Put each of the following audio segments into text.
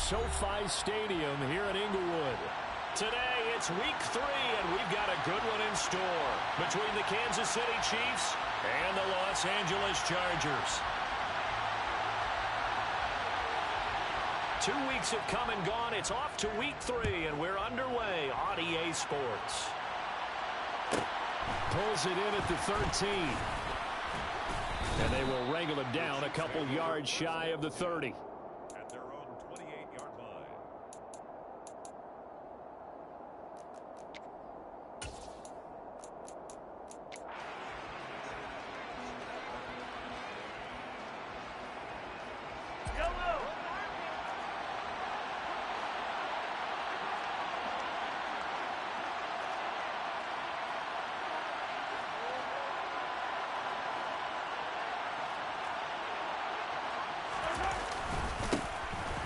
SoFi Stadium here in Inglewood. Today, it's week 3, and we've got a good one in store between the Kansas City Chiefs and the Los Angeles Chargers. 2 weeks have come and gone. It's off to week 3, and we're underway on EA Sports. Pulls it in at the 13. And they will wrangle it down a couple yards shy of the 30. At their own 28-yard line.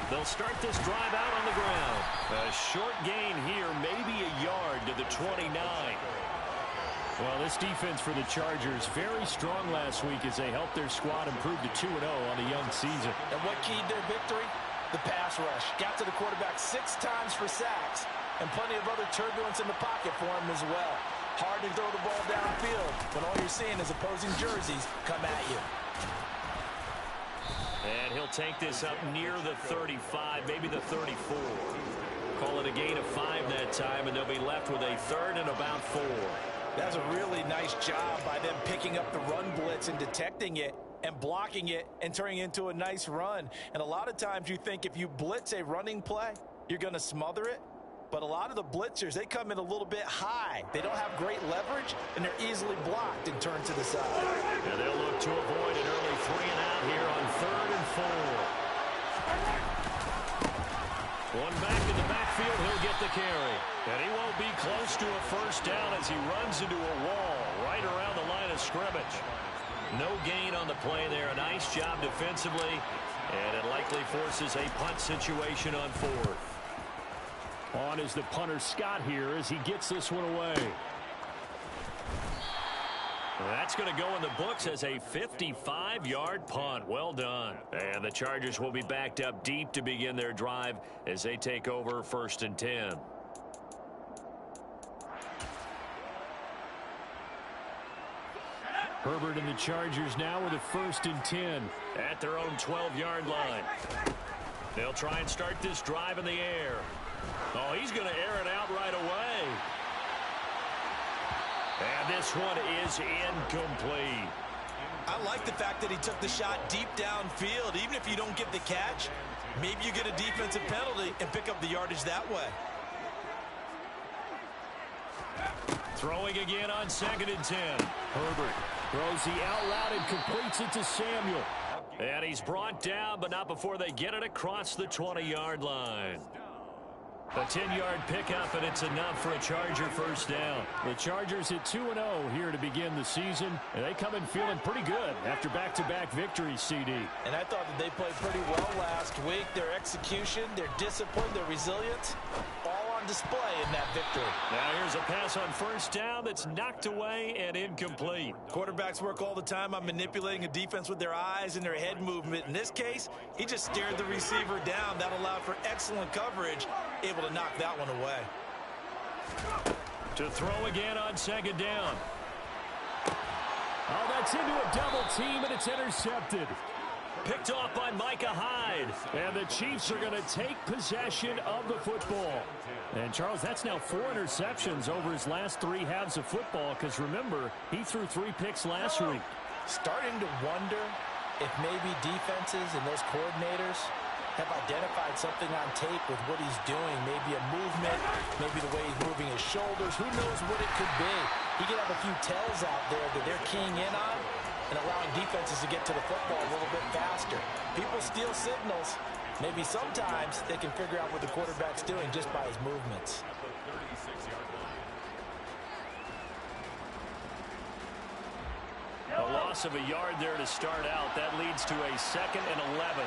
They'll start this drive out on the ground. A short gain here, maybe a yard to the 29. Well, this defense for the Chargers, very strong last week as they helped their squad improve to 2-0 on the young season. And what keyed their victory? The pass rush. Got to the quarterback 6 times for sacks, and plenty of other turbulence in the pocket for him as well. Hard to throw the ball downfield when all you're seeing is opposing jerseys come at you. And he'll take this up near the 35, maybe the 34. Call it a gain of 5 that time, and they'll be left with a 3rd and about 4. That's a really nice job by them picking up the run blitz and detecting it and blocking it and turning it into a nice run. And a lot of times you think if you blitz a running play, you're going to smother it. But a lot of the blitzers, they come in a little bit high. They don't have great leverage, and they're easily blocked and turned to the side. And they'll look to avoid an early 3 and out here on 3rd and 4. One back in the backfield, he'll get the carry. And he won't be close to a first down as he runs into a wall right around the line of scrimmage. No gain on the play there. A nice job defensively, and it likely forces a punt situation on 4th. On is the punter Scott here as he gets this one away. That's going to go in the books as a 55-yard punt. Well done. And the Chargers will be backed up deep to begin their drive as they take over 1st and 10. Herbert and the Chargers now with a 1st and 10 at their own 12-yard line. They'll try and start this drive in the air. Oh, he's going to air it out right away. And this one is incomplete. I like the fact that he took the shot deep downfield. Even if you don't get the catch, maybe you get a defensive penalty and pick up the yardage that way. Throwing again on 2nd and 10. Herbert throws the out route and completes it to Samuel. And he's brought down, but not before they get it across the 20-yard line. A 10-yard pickup, and it's enough for a Charger first down. The Chargers at 2-0 here to begin the season, and they come in feeling pretty good after back-to-back victories, CD. And I thought that they played pretty well last week. Their execution, their discipline, their resilience, all on display in that victory. Now here's a pass on first down that's knocked away and incomplete. Quarterbacks work all the time on manipulating a defense with their eyes and their head movement. In this case, he just stared the receiver down. That allowed for excellent coverage, able to knock that one away. To throw again on 2nd down. Oh, that's into a double team, and it's intercepted. Picked off by Micah Hyde. And the Chiefs are going to take possession of the football. And, Charles, that's now 4 interceptions over his last 3 halves of football, because, remember, he threw 3 picks last week. Starting to wonder if maybe defenses and those coordinators have identified something on tape with what he's doing. Maybe a movement, maybe the way he's moving his shoulders. Who knows what it could be? He could have a few tells out there that they're keying in on and allowing defenses to get to the football a little bit faster. People steal signals. Maybe sometimes they can figure out what the quarterback's doing just by his movements. A loss of a yard there to start out. That leads to a 2nd and 11.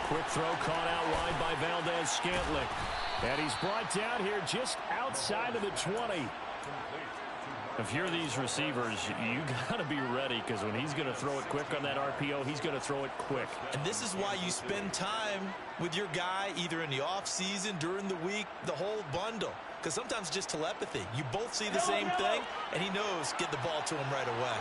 Quick throw caught out wide by Valdez-Scantling. And he's brought down here just outside of the 20. If you're these receivers, you got to be ready, because when he's going to throw it quick on that RPO, he's going to throw it quick. And this is why you spend time with your guy either in the offseason, during the week, the whole bundle. Because sometimes just telepathy. You both see the same thing, and he knows get the ball to him right away.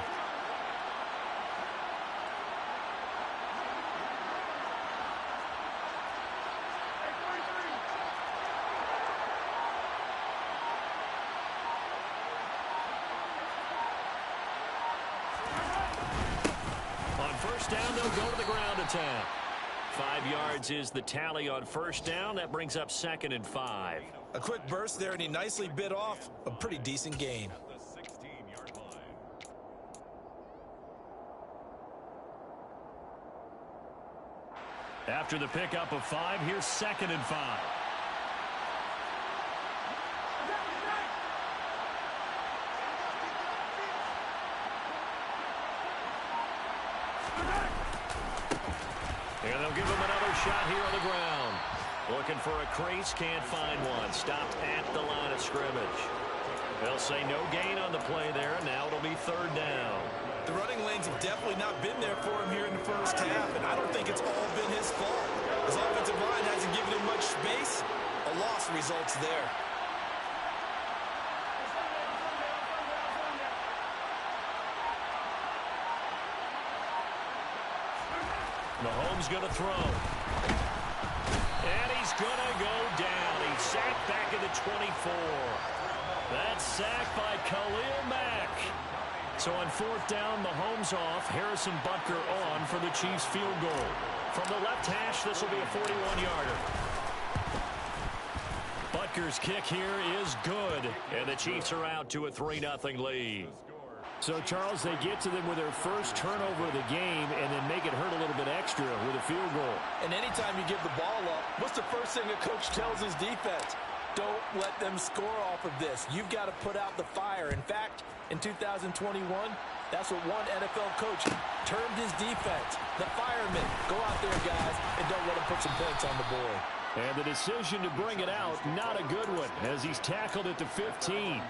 First down, they'll go to the ground attack. 5 yards is the tally on first down. That brings up 2nd and 5. A quick burst there, and he nicely bit off a pretty decent gain. At the 16-yard line. After the pickup of 5, here's 2nd and 5. And they'll give him another shot here on the ground. Looking for a crease, can't find one. Stopped at the line of scrimmage. They'll say no gain on the play there. Now it'll be 3rd down. The running lanes have definitely not been there for him here in the first half, and I don't think it's all been his fault. His offensive line hasn't given him much space. A loss results there. Mahomes going to throw. And he's going to go down. He's sacked back at the 24. That's sacked by Khalil Mack. So on 4th down, Mahomes off. Harrison Butker on for the Chiefs field goal. From the left hash, this will be a 41-yarder. Butker's kick here is good. And the Chiefs are out to a 3-0 lead. So, Charles, they get to them with their first turnover of the game and then make it hurt a little bit extra with a field goal. And anytime you give the ball up, what's the first thing a coach tells his defense? Don't let them score off of this. You've got to put out the fire. In fact, in 2021, that's what one NFL coach termed his defense. The firemen. Go out there, guys, and don't let them put some points on the board. And the decision to bring it out, not a good one, as he's tackled at the 15.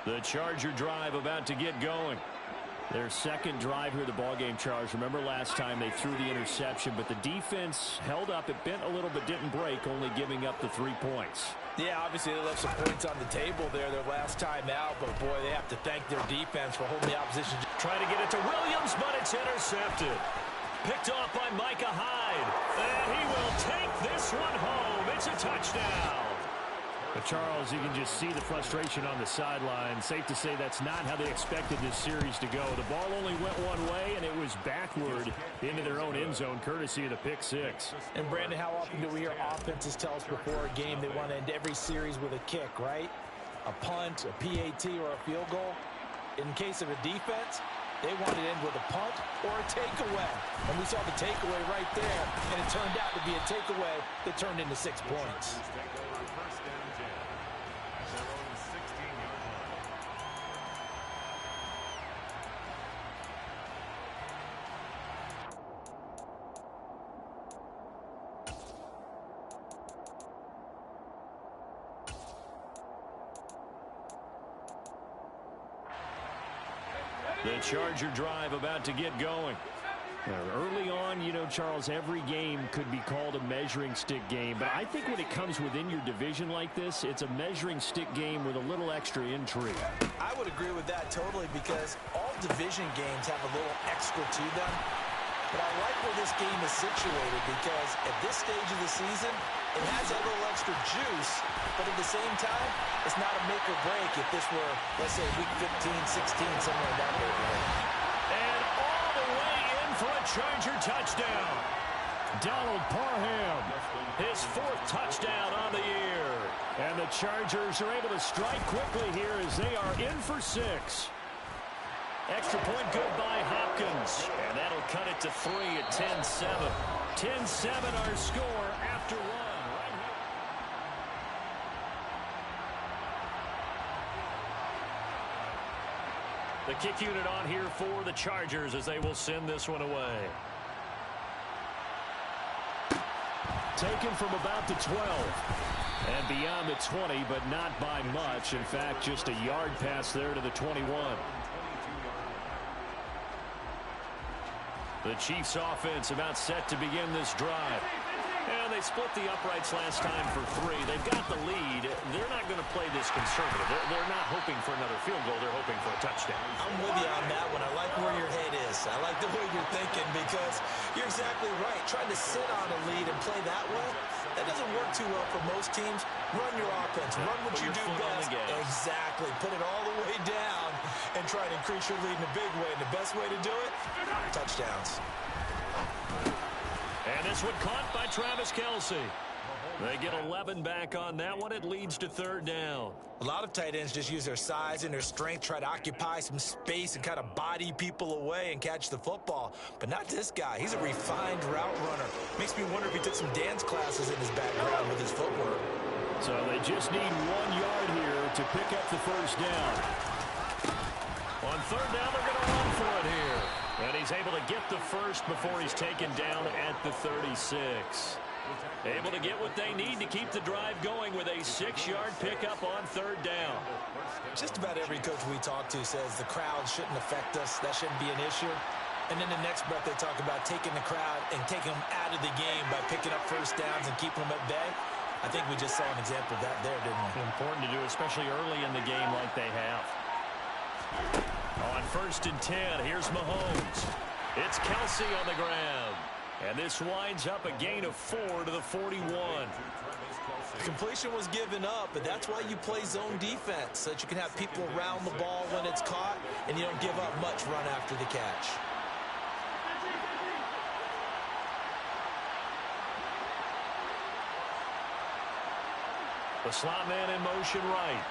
The Charger drive about to get going. Their second drive here, the ballgame, Charles. Remember last time they threw the interception, but the defense held up. It bent a little but didn't break, only giving up the 3 points. Yeah, obviously they left some points on the table there their last time out, but boy, they have to thank their defense for holding the opposition. Trying to get it to Williams, but it's intercepted. Picked off by Micah Hyde. And he will take this one home. It's a touchdown. But Charles, you can just see the frustration on the sideline. Safe to say that's not how they expected this series to go. The ball only went one way, and it was backward into their own end zone, courtesy of the pick six. And, Brandon, how often do we hear offenses tell us before a game they want to end every series with a kick, right? A punt, a PAT, or a field goal. In case of a defense, they want to end with a punt or a takeaway. And we saw the takeaway right there, and it turned out to be a takeaway that turned into 6 points. The Charger drive about to get going. Early on, you know, Charles, every game could be called a measuring stick game. But I think when it comes within your division like this, it's a measuring stick game with a little extra intrigue. I would agree with that totally, because all division games have a little extra to them. But I like where this game is situated, because at this stage of the season, it has a little extra juice, but at the same time, it's not a make or break if this were, let's say, week 15, 16, somewhere in that neighborhood. And all the way in for a Charger touchdown. Donald Parham, his 4th touchdown on the year. And the Chargers are able to strike quickly here as they are in for 6. Extra point good by Hopkins. And that'll cut it to 3 at 10-7. 10-7 our score after 1. The kick unit on here for the Chargers as they will send this one away. Taken from about the 12. And beyond the 20, but not by much. In fact, just a yard pass there to the 21. The Chiefs offense about set to begin this drive. And they split the uprights last time for 3. They've got the lead. They're not going to play this conservative. They're not hoping for another field goal. They're hoping for a touchdown. I'm with you on that one. I like where your head is. I like the way you're thinking because you're exactly right. Trying to sit on a lead and play that way, that doesn't work too well for most teams. Run your offense. Run what you do best. Exactly. Put it all the way down and try to increase your lead in a big way. And the best way to do it, touchdowns. And this one caught by Travis Kelce. They get 11 back on that one. It leads to 3rd down. A lot of tight ends just use their size and their strength, try to occupy some space and kind of body people away and catch the football. But not this guy. He's a refined route runner. Makes me wonder if he took some dance classes in his background with his footwork. So they just need 1 yard here to pick up the 1st down. On 3rd down, they're going to run for it here. And he's able to get the first before he's taken down at the 36. Able to get what they need to keep the drive going with a 6-yard pickup on 3rd down. Just about every coach we talk to says the crowd shouldn't affect us. That shouldn't be an issue. And then the next breath they talk about taking the crowd and taking them out of the game by picking up 1st downs and keeping them at bay. I think we just saw an example of that there, didn't we? Important to do, especially early in the game like they have. On 1st and 10, here's Mahomes. It's Kelce on the ground. And this winds up a gain of 4 to the 41. Completion was given up, but that's why you play zone defense, so that you can have people around the ball when it's caught, and you don't give up much run after the catch. The slot man in motion right.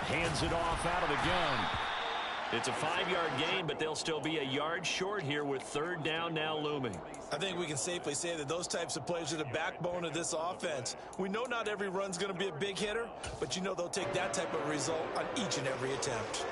Hands it off out of the gun. It's a 5-yard gain, but they'll still be a yard short here with 3rd down now looming. I think we can safely say that those types of plays are the backbone of this offense. We know not every run's going to be a big hitter, but you know they'll take that type of result on each and every attempt.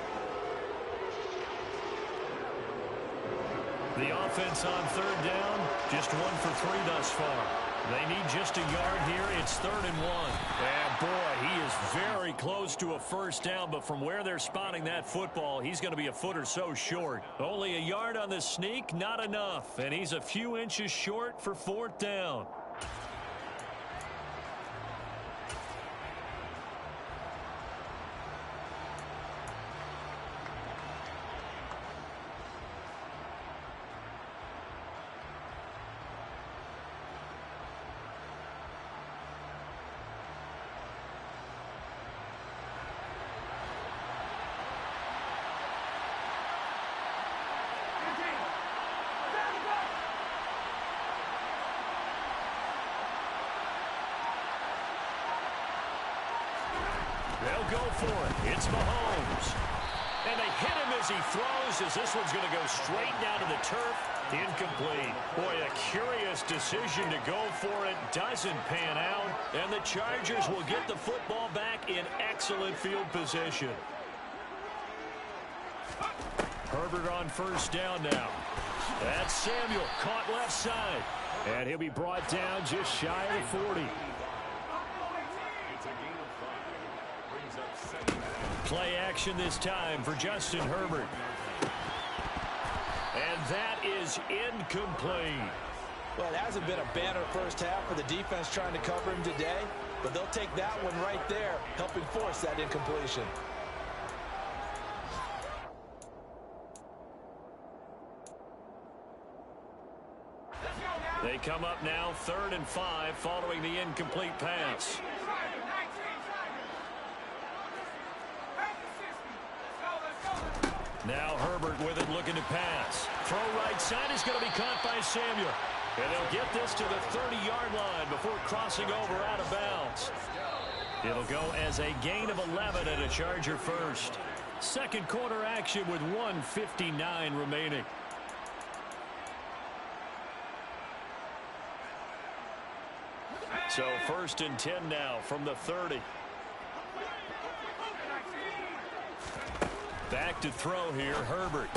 The offense on 3rd down, just 1 for 3 thus far. They need just a yard here. It's 3rd and 1. And boy, he is very close to a 1st down, but from where they're spotting that football, he's going to be a foot or so short. Only a yard on the sneak, not enough. And he's a few inches short for 4th down. They'll go for it. It's Mahomes. And they hit him as he throws, as this one's going to go straight down to the turf. Incomplete. Boy, a curious decision to go for it. Doesn't pan out. And the Chargers will get the football back in excellent field position. Herbert on 1st down now. That's Samuel caught left side. And he'll be brought down just shy of the 40. Play action this time for Justin Herbert. And that is incomplete. Well, it hasn't been a banner 1st half for the defense trying to cover him today, but they'll take that one right there, helping force that incompletion. They come up now 3rd and 5 following the incomplete pass. Now Herbert with it, looking to pass. Throw right side is going to be caught by Samuel. And they'll get this to the 30-yard line before crossing over out of bounds. It'll go as a gain of 11 and a Charger first. 2nd quarter action with 1:59 remaining. So 1st and 10 now from the 30. Back to throw here, Herbert.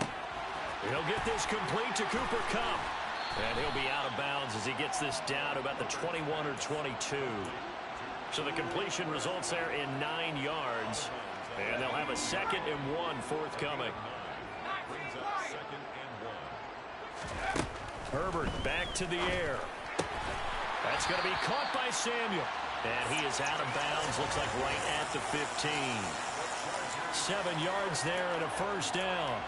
He'll get this complete to Cooper Kupp. And he'll be out of bounds as he gets this down to about the 21 or 22. So the completion results there in 9 yards. And they'll have a 2nd and 1 forthcoming. Herbert back to the air. That's going to be caught by Samuel. And he is out of bounds, looks like right at the 15. 7 yards there and a first down.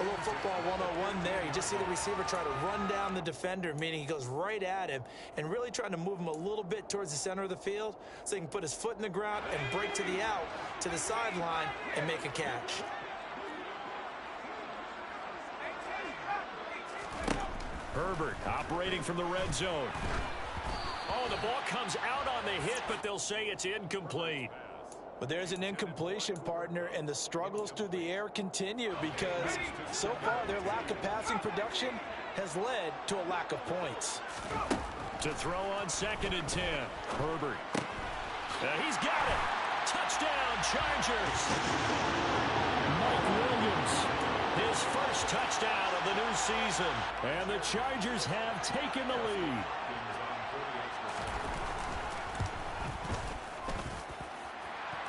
A little football 101 there. You just see the receiver try to run down the defender, meaning he goes right at him and really trying to move him a little bit towards the center of the field so he can put his foot in the ground and break to the out, to the sideline, and make a catch. Herbert operating from the red zone. Oh, the ball comes out on the hit, but they'll say it's incomplete. But there's an incompletion, partner, and the struggles through the air continue because so far their lack of passing production has led to a lack of points. To throw on 2nd and 10. Herbert. He's got it. Touchdown, Chargers. Mike Williams, his first touchdown of the new season. And the Chargers have taken the lead.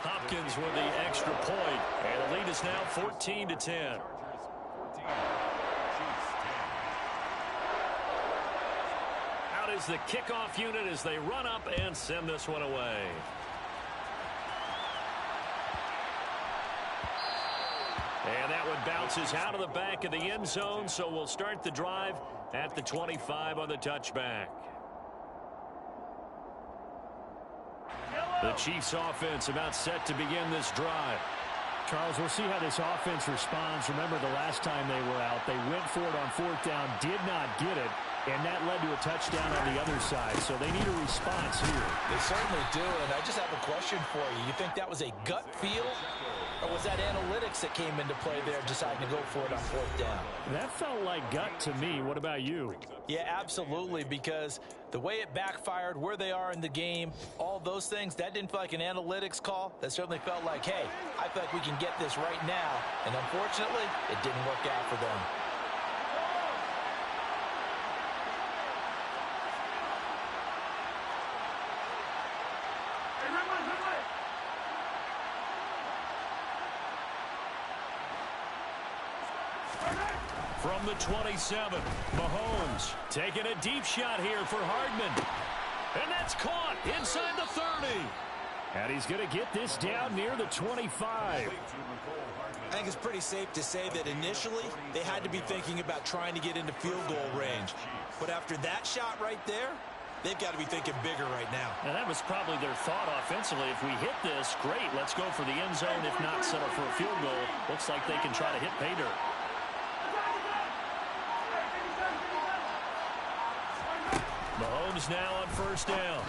Hopkins with the extra point, and the lead is now 14-10. Out is the kickoff unit as they run up and send this one away. And that one bounces out of the back of the end zone, so we'll start the drive at the 25 on the touchback. The Chiefs offense about set to begin this drive. Charles, we'll see how this offense responds. Remember the last time they were out, they went for it on 4th down, did not get it, and that led to a touchdown on the other side. So they need a response here. They certainly do, and I just have a question for you. You think that was a gut feel, or was that analytics that came into play there deciding to go for it on 4th down? That felt like gut to me. What about you? Yeah, absolutely, because the way it backfired, where they are in the game, all those things, that didn't feel like an analytics call. That certainly felt like, hey, I feel like we can get this right now. And unfortunately, it didn't work out for them. From the 27, Mahomes taking a deep shot here for Hardman. And that's caught inside the 30. And he's going to get this down near the 25. I think it's pretty safe to say that initially they had to be thinking about trying to get into field goal range. But after that shot right there, they've got to be thinking bigger right now. And that was probably their thought offensively. If we hit this, great, let's go for the end zone. If not, settle for a field goal. Looks like they can try to hit pay dirt. Mahomes now on 1st down.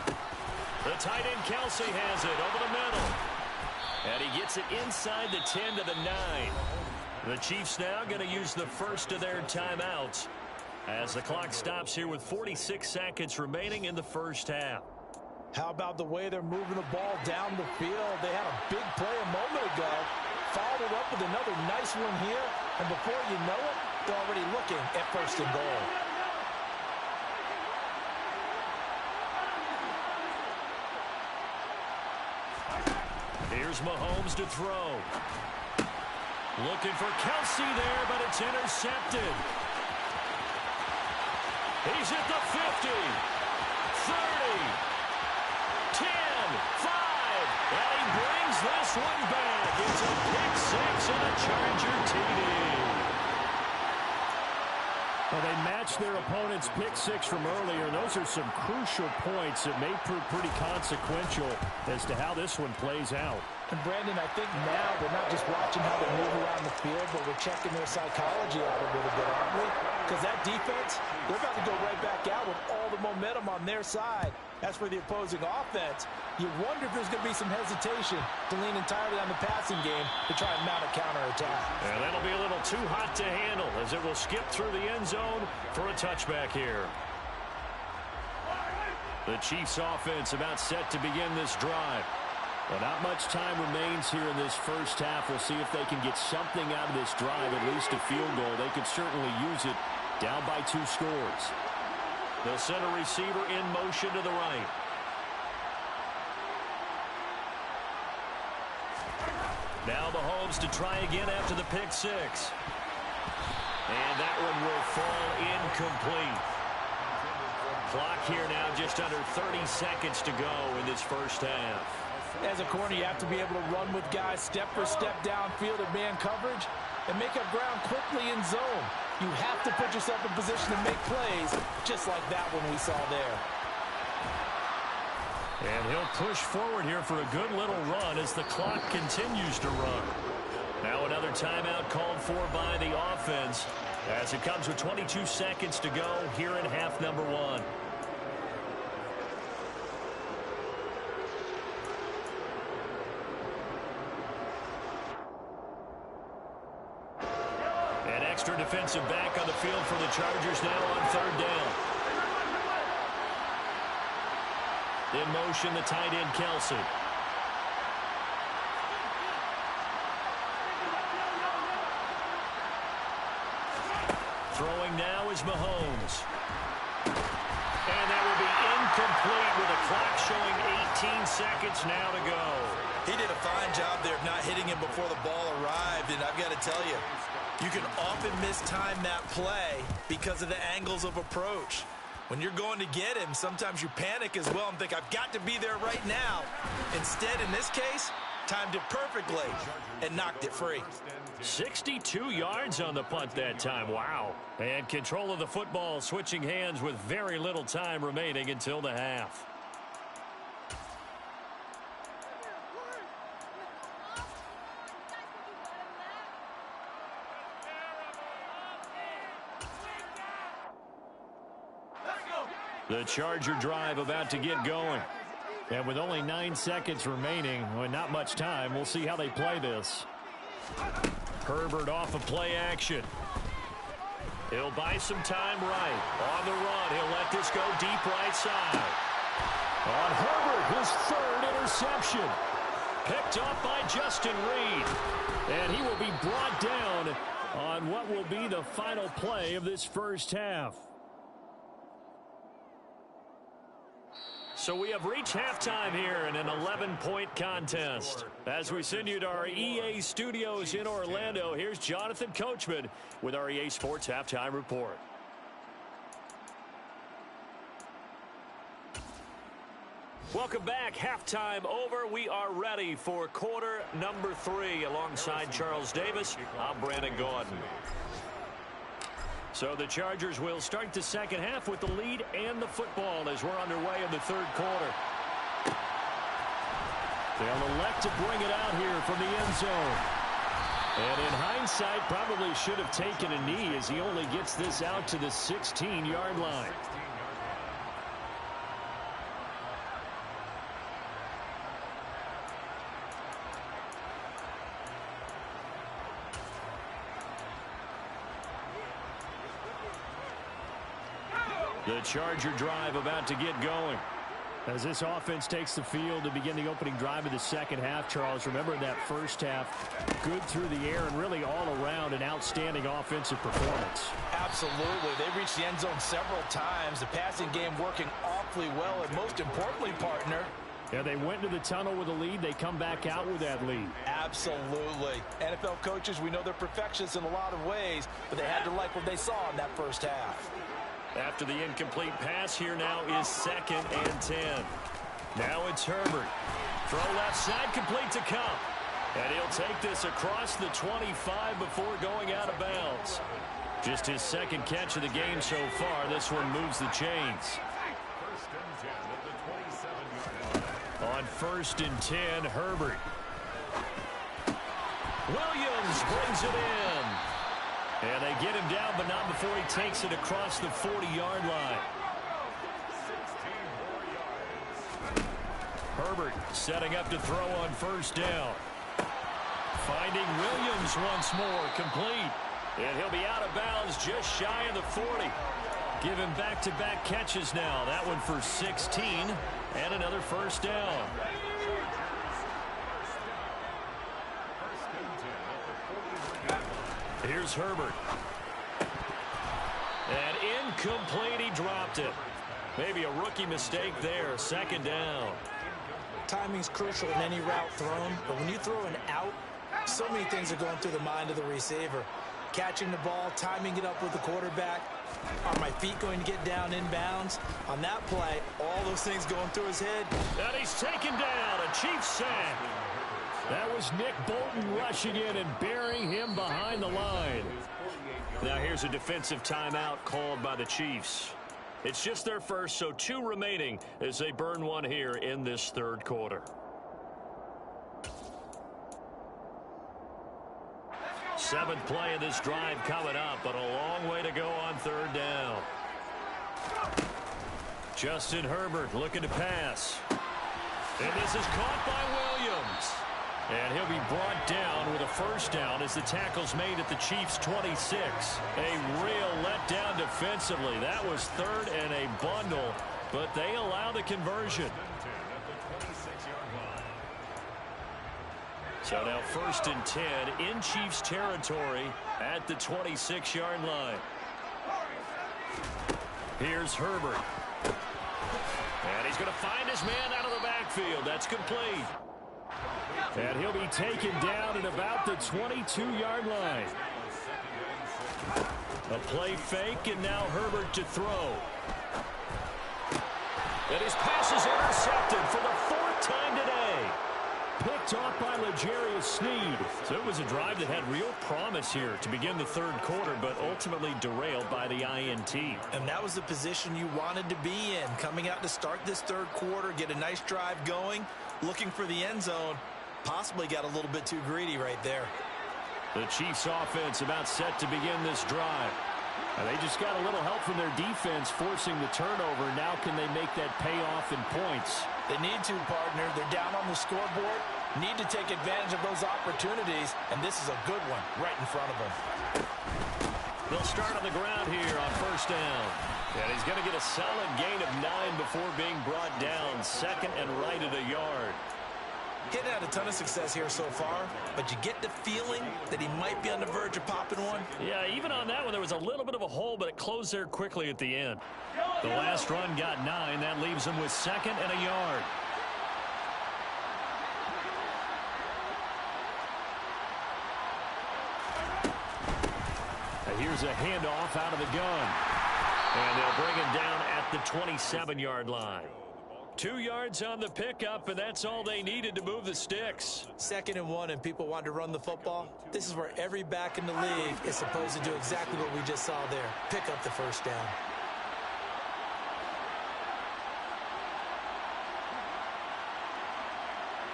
The tight end Kelsey has it over the middle. And he gets it inside the 10 to the 9. The Chiefs now going to use the first of their timeouts as the clock stops here with 46 seconds remaining in the first half. How about the way they're moving the ball down the field? They had a big play a moment ago, followed up with another nice one here, and before you know it, they're already looking at 1st and goal. Here's Mahomes to throw. Looking for Kelsey there, but it's intercepted. He's at the 50, 30, 10, 5, and he brings this one back. It's a pick 6 and a Charger TD. Well, they matched their opponent's pick 6 from earlier. Those are some crucial points that may prove pretty consequential as to how this one plays out. And Brandon, I think now we're not just watching how they move around the field, but we're checking their psychology out a little bit, aren't we? Because that defense, they're about to go right back out with all the momentum on their side. As for the opposing offense, you wonder if there's going to be some hesitation to lean entirely on the passing game to try and mount a counterattack. And that'll be a little too hot to handle as it will skip through the end zone for a touchback here. The Chiefs offense about set to begin this drive. Well, not much time remains here in this first half. We'll see if they can get something out of this drive, at least a field goal. They could certainly use it down by 2 scores. The center receiver in motion to the right. Now Mahomes to try again after the pick 6. And that one will fall incomplete. Clock here now just under 30 seconds to go in this first half. As a corner, you have to be able to run with guys step for step downfield in man coverage and make up ground quickly in zone. You have to put yourself in position to make plays, just like that one we saw there. And he'll push forward here for a good little run as the clock continues to run. Now another timeout called for by the offense as it comes with 22 seconds to go here in half number 1. An extra defensive back on the field for the Chargers now on 3rd down. In motion, the tight end, Kelsey. Throwing now is Mahomes. And that will be incomplete with a clock showing 18 seconds now to go. He did a fine job there of not hitting him before the ball arrived, and I've got to tell you, you can often mistime that play because of the angles of approach. When you're going to get him, sometimes you panic as well and think, I've got to be there right now. Instead, in this case, timed it perfectly and knocked it free. 62 yards on the punt that time. Wow. And control of the football switching hands with very little time remaining until the half. The Charger drive about to get going. And with only 9 seconds remaining, well, not much time, we'll see how they play this. Herbert off of play action. He'll buy some time right. On the run, he'll let this go deep right side. On Herbert, his 3rd interception. Picked up by Justin Reed. And he will be brought down on what will be the final play of this first half. So we have reached halftime here in an 11-point contest. As we send you to our EA studios in Orlando, here's Jonathan Coachman with our EA Sports Halftime Report. Welcome back. Halftime over. We are ready for quarter number 3. Alongside Charles Davis, I'm Brandon Gordon. So the Chargers will start the second half with the lead and the football as we're underway in the 3rd quarter. They'll elect to bring it out here from the end zone. And in hindsight, probably should have taken a knee as he only gets this out to the 16-yard line. The Charger drive about to get going. As this offense takes the field to begin the opening drive of the second half, Charles, remember in that first half, good through the air and really all around an outstanding offensive performance. Absolutely. They reached the end zone several times. The passing game working awfully well, and most importantly, partner, yeah, they went to the tunnel with a lead. They come back out with that lead. Absolutely. NFL coaches, we know they're perfectionists in a lot of ways, but they had to like what they saw in that first half. After the incomplete pass, here now is 2nd and 10. Now it's Herbert. Throw left side, complete to Cup. And he'll take this across the 25 before going out of bounds. Just his 2nd catch of the game so far. This one moves the chains. On 1st and 10, Herbert. Williams brings it in. And they get him down, but not before he takes it across the 40-yard line. Herbert setting up to throw on 1st down. Finding Williams once more, complete. And he'll be out of bounds just shy of the 40. Give him back-to-back catches now. That one for 16 and another 1st down. Here's Herbert. And incomplete, he dropped it. Maybe a rookie mistake there, second down. Timing's crucial in any route thrown, but when you throw an out, so many things are going through the mind of the receiver. Catching the ball, timing it up with the quarterback. Are my feet going to get down inbounds? On that play, all those things going through his head. And he's taken down, a Chiefs sack. That was Nick Bolton rushing in and burying him behind the line. Now here's a defensive timeout called by the Chiefs. It's just their first, so 2 remaining as they burn one here in this third quarter. Seventh play of this drive coming up, but a long way to go on third down. Justin Herbert looking to pass. And this is caught by Williams. And he'll be brought down with a first down as the tackle's made at the Chiefs' 26. A real letdown defensively. That was third and a bundle, but they allow the conversion. So now 1st and 10 in Chiefs territory at the 26-yard line. Here's Herbert. And he's going to find his man out of the backfield. That's complete. And he'll be taken down at about the 22-yard line. A play fake, and now Herbert to throw. And his pass is intercepted for the 4th time today. Picked off by L'Jarius Sneed. So it was a drive that had real promise here to begin the third quarter, but ultimately derailed by the INT. And that was the position you wanted to be in. Coming out to start this third quarter, get a nice drive going, looking for the end zone. Possibly got a little bit too greedy right there. The Chiefs offense about set to begin this drive. And they just got a little help from their defense forcing the turnover. Now can they make that pay off in points? They need to, partner. They're down on the scoreboard. Need to take advantage of those opportunities, and this is a good one right in front of them. They'll start on the ground here on first down. And he's going to get a solid gain of 9 before being brought down. Second and right at a yard. Hitting had a ton of success here so far, but you get the feeling that he might be on the verge of popping one. Yeah, even on that one, there was a little bit of a hole, but it closed there quickly at the end. The last run got 9. That leaves him with 2nd and a yard. And here's a handoff out of the gun. And they'll bring him down at the 27-yard line. 2 yards on the pickup, and that's all they needed to move the sticks. 2nd and 1, and people want to run the football. This is where every back in the league is supposed to do exactly what we just saw there. Pick up the first down.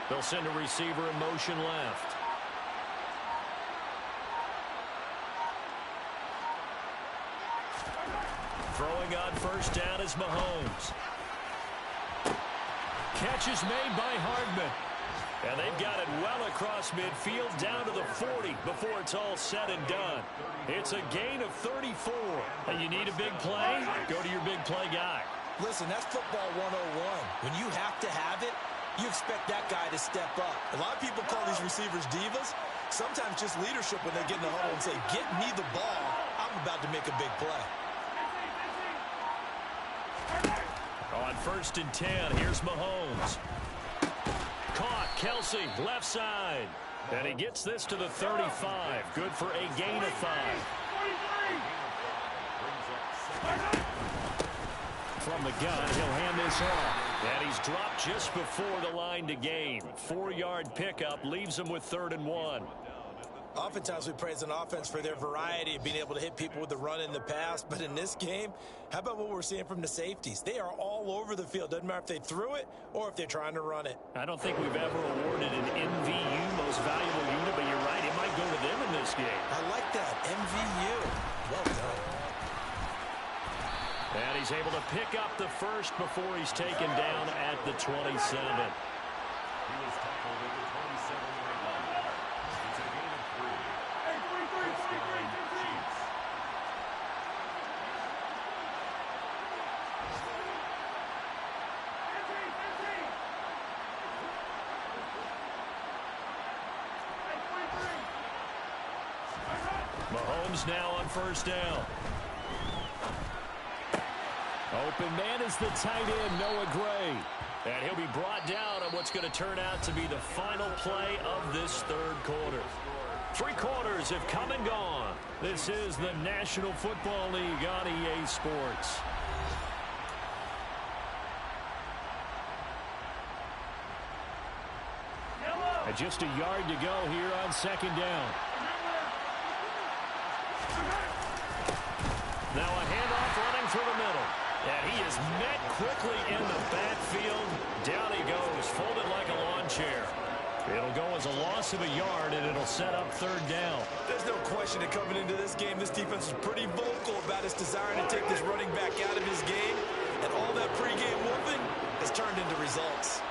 They'll send a receiver in motion left. Throwing on first down is Mahomes. Catch is made by Hardman. And they've got it well across midfield down to the 40 before it's all said and done. It's a gain of 34. And you need a big play? Go to your big play guy. Listen, that's football 101. When you have to have it, you expect that guy to step up. A lot of people call these receivers divas. Sometimes just leadership when they get in the huddle and say, get me the ball. I'm about to make a big play. On 1st and 10, here's Mahomes. Caught, Kelsey, left side. And he gets this to the 35. Good for a gain of 5. From the gun, he'll hand this off. And he's dropped just before the line to gain. 4-yard pickup leaves him with 3rd and 1. Oftentimes we praise an offense for their variety of being able to hit people with the run in the pass. But in this game, how about what we're seeing from the safeties? They are all over the field. Doesn't matter if they threw it or if they're trying to run it. I don't think we've ever awarded an MVU, most valuable unit, but you're right. It might go to them in this game. I like that. MVU. Well done. And he's able to pick up the first before he's taken down at the 27. He was tackled at the 27-yard line. It's a gain of 3. First down, Chiefs. Williams now on first down. Open man is the tight end, Noah Gray. And he'll be brought down on what's going to turn out to be the final play of this third quarter. 3 quarters have come and gone. This is the National Football League on EA Sports. And just a yard to go here on second down. Now a handoff running through the middle. And he is met quickly in the backfield. Down he goes, folded like a lawn chair. It'll go as a loss of a yard, and it'll set up third down. There's no question that coming into this game, this defense is pretty vocal about its desire to take this running back out of his game. And all that pregame whooping has turned into results.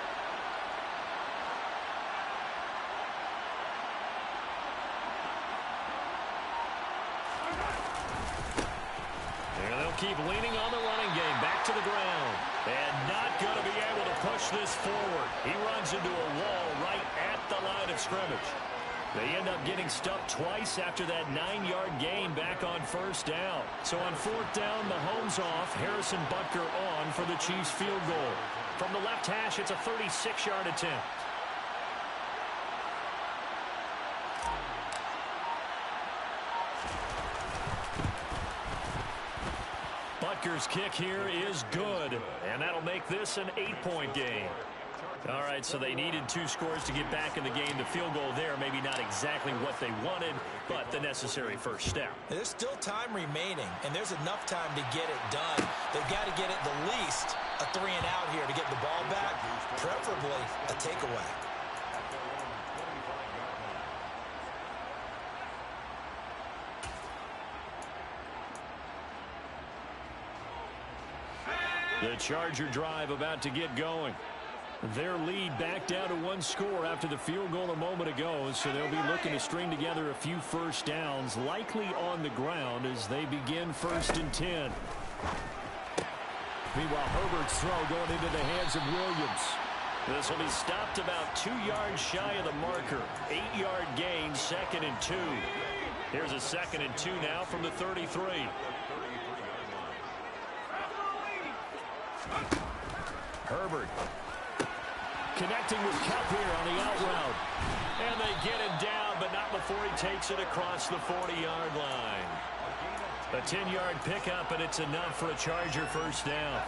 Keep leaning on the running game. Back to the ground. And not going to be able to push this forward. He runs into a wall right at the line of scrimmage. They end up getting stuffed twice after that 9-yard gain back on first down. So on fourth down, Mahomes off. Harrison Butker on for the Chiefs field goal. From the left hash, it's a 36-yard attempt. Butker's kick here is good, and that'll make this an 8-point game. All right, so they needed 2 scores to get back in the game. The field goal there, maybe not exactly what they wanted, but the necessary first step. There's still time remaining, and there's enough time to get it done. They've got to get at the least a 3-and-out here to get the ball back, preferably a takeaway. The Charger drive about to get going. Their lead back down to 1 score after the field goal a moment ago, so they'll be looking to string together a few first downs, likely on the ground as they begin 1st and 10. Meanwhile, Herbert's throw going into the hands of Williams. This will be stopped about 2 yards shy of the marker. 8-yard gain, 2nd and 2. Here's a 2nd and 2 now from the 33. Herbert connecting with Kupp here on the out route. And they get him down, but not before he takes it across the 40-yard line. A 10-yard pickup, and it's enough for a Charger first down.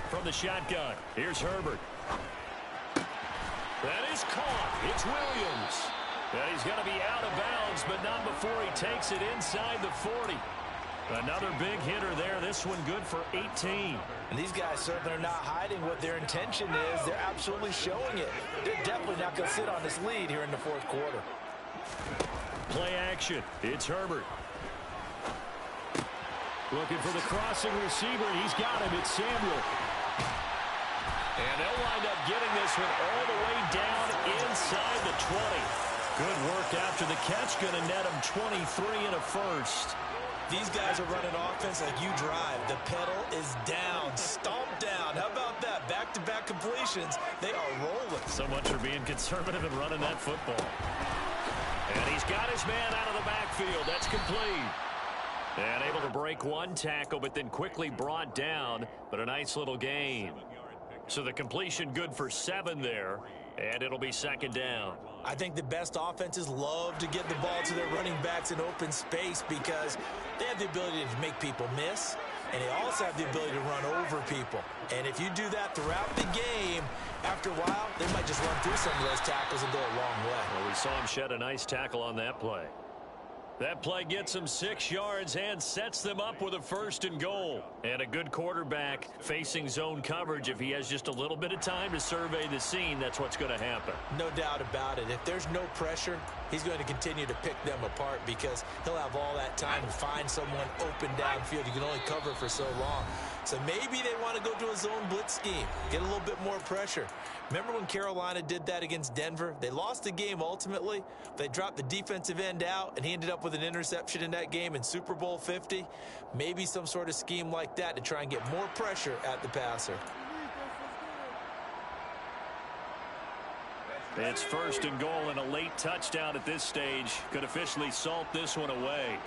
From the shotgun, here's Herbert. That is caught. It's Williams. And he's going to be out of bounds, but not before he takes it inside the 40. Another big hitter there. This one good for 18. And these guys certainly are not hiding what their intention is. They're absolutely showing it. They're definitely not going to sit on this lead here in the 4th quarter. Play action. It's Herbert. Looking for the crossing receiver. He's got him. It's Samuel. And they'll wind up getting this one all the way down inside the 20. Good work after the catch. Going to net him 23 and a first. These guys are running offense like you drive. The pedal is down, stomped down. How about that? Back-to-back completions. They are rolling. So much for being conservative and running that football. And he's got his man out of the backfield. That's complete. And able to break 1 tackle, but then quickly brought down. But a nice little gain. So the completion good for 7 there. And it'll be 2nd down. I think the best offenses love to get the ball to their running backs in open space because they have the ability to make people miss, and they also have the ability to run over people. And if you do that throughout the game, after a while, they might just run through some of those tackles and go a long way. Well, we saw him shed a nice tackle on that play. That play gets them 6 yards and sets them up with a 1st and goal. And a good quarterback facing zone coverage. If he has just a little bit of time to survey the scene, that's what's going to happen. No doubt about it. If there's no pressure, he's going to continue to pick them apart because he'll have all that time to find someone open downfield. You can only cover for so long. So maybe they want to go to a zone blitz scheme, get a little bit more pressure. Remember when Carolina did that against Denver? They lost the game ultimately. They dropped the defensive end out, and he ended up with an interception in that game in Super Bowl 50. Maybe some sort of scheme like that to try and get more pressure at the passer. It's first and goal, and a late touchdown at this stage could officially salt this one away.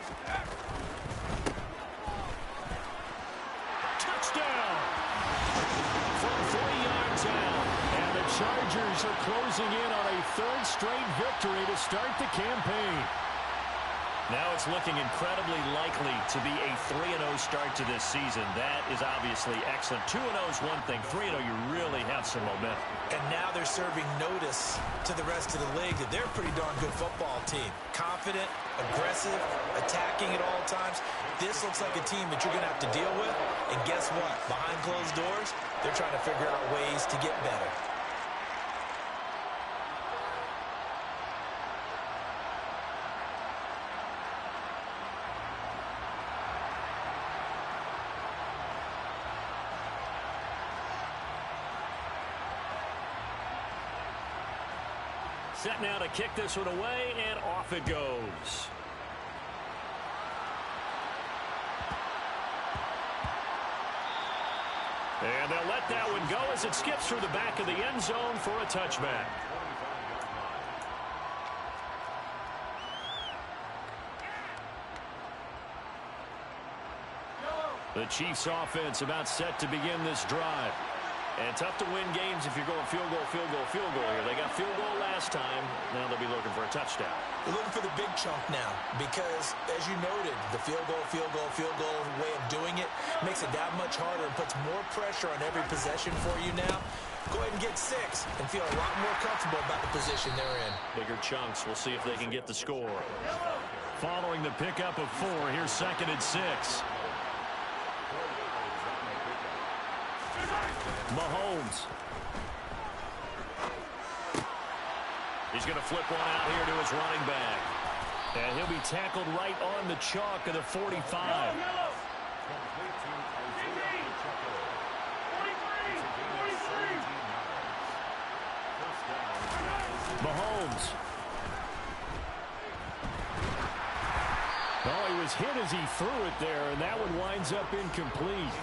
Touchdown! From 40 yards out. And the Chargers are closing in on a third straight victory to start the campaign. Now it's looking incredibly likely to be a 3-0 start to this season. That is obviously excellent. 2-0 is one thing. 3-0, you really have some momentum. And now they're serving notice to the rest of the league that they're a pretty darn good football team. Confident, aggressive, attacking at all times. This looks like a team that you're going to have to deal with. And guess what? Behind closed doors, they're trying to figure out ways to get better. Set now to kick this one away, and off it goes. And they'll let that one go as it skips through the back of the end zone for a touchback. The Chiefs offense about set to begin this drive. And tough to win games if you're going field goal, field goal, field goal here. They got field goal last time. Now they'll be looking for a touchdown. They're looking for the big chunk now because, as you noted, the field goal way of doing it makes it that much harder and puts more pressure on every possession for you now. Go ahead and get 6 and feel a lot more comfortable about the position they're in. Bigger chunks. We'll see if they can get the score. Following the pickup of 4, here's 2nd and 6. Mahomes. He's going to flip one out here to his running back. And he'll be tackled right on the chalk of the 45. Mahomes. Oh, he was hit as he threw it there, and that one winds up incomplete.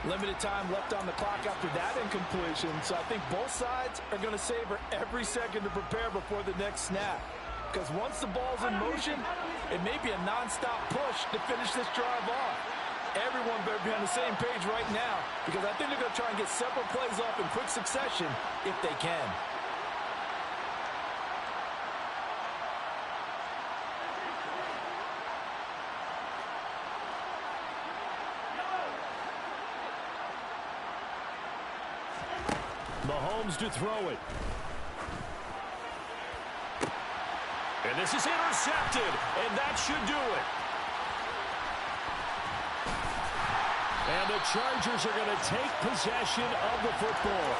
Limited time left on the clock after that incompletion, so I think both sides are going to savor every second to prepare before the next snap. Because once the ball's in motion, it may be a nonstop push to finish this drive off. Everyone better be on the same page right now, because I think they're going to try and get several plays off in quick succession if they can. Mahomes to throw it. And this is intercepted, and that should do it. And the Chargers are going to take possession of the football.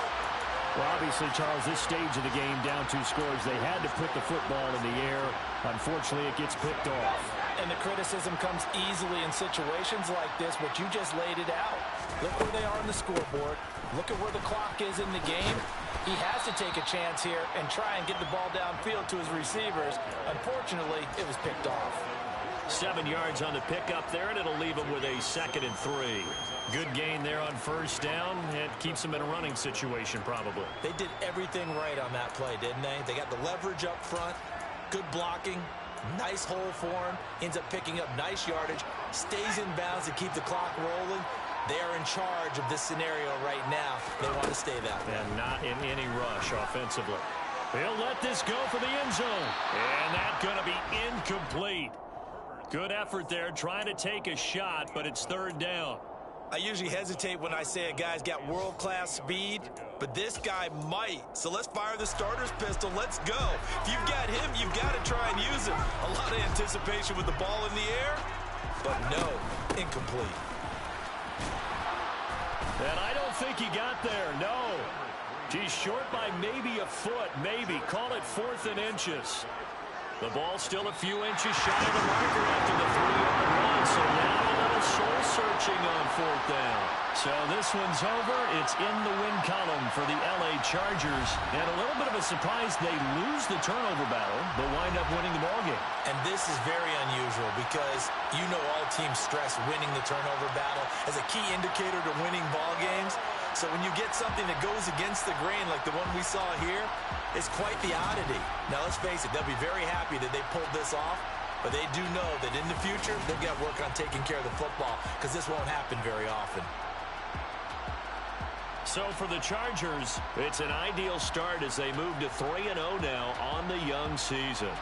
Well, obviously, Charles, this stage of the game, down 2 scores, they had to put the football in the air. Unfortunately, it gets picked off. And the criticism comes easily in situations like this, but you just laid it out. Look where they are on the scoreboard. Look at where the clock is in the game. He has to take a chance here and try and get the ball downfield to his receivers. Unfortunately, it was picked off. 7 yards on the pickup there, and it'll leave him with a 2nd and 3. Good gain there on first down. It keeps him in a running situation, probably. They did everything right on that play, didn't they? They got the leverage up front, good blocking, nice hole for him, ends up picking up nice yardage, stays in bounds to keep the clock rolling. They are in charge of this scenario right now. They want to stay that way. And not in any rush offensively. He'll let this go for the end zone. And that's going to be incomplete. Good effort there, trying to take a shot, but it's 3rd down. I usually hesitate when I say a guy's got world-class speed, but this guy might. So let's fire the starter's pistol. Let's go. If you've got him, you've got to try and use him. A lot of anticipation with the ball in the air, but no, incomplete. And I don't think he got there, no. He's short by maybe a foot, maybe. Call it 4th and inches. The ball still a few inches shy of the marker after the 3-yard run, so now a little soul-searching on 4th down. So this one's over. It's in the win column for the L.A. Chargers. And a little bit of a surprise, they lose the turnover battle, but wind up winning the ballgame. And this is very unusual because you know all teams stress winning the turnover battle as a key indicator to winning ball games. So when you get something that goes against the grain like the one we saw here, it's quite the oddity. Now, let's face it, they'll be very happy that they pulled this off, but they do know that in the future, they've got to work on taking care of the football because this won't happen very often. So for the Chargers, it's an ideal start as they move to 3-0 now on the young season.